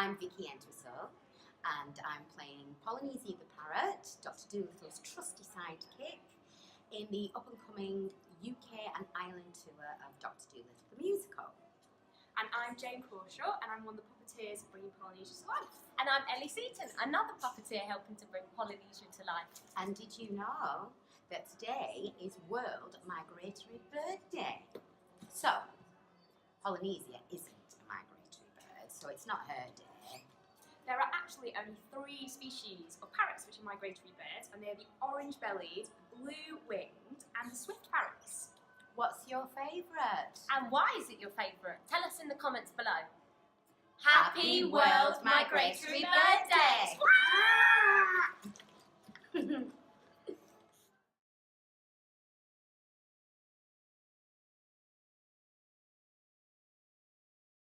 I'm Vicky Entwistle, and I'm playing Polynesia the parrot, Dr. Dolittle's trusty sidekick, in the up-and-coming UK and Ireland tour of Dr. Dolittle the musical. And I'm Jane Crawshaw, and I'm one of the puppeteers bringing Polynesia to life. And I'm Ellie Seaton, another puppeteer helping to bring Polynesia to life. And did you know that today is World Migratory Bird Day? So, Polynesia isn't a migratory bird, so it's not her day. There are actually only 3 species of parrots which are migratory birds, and they're the orange-bellied, blue-winged, and the swift parrots. What's your favourite? And why is it your favourite? Tell us in the comments below. Happy World Migratory Bird Day!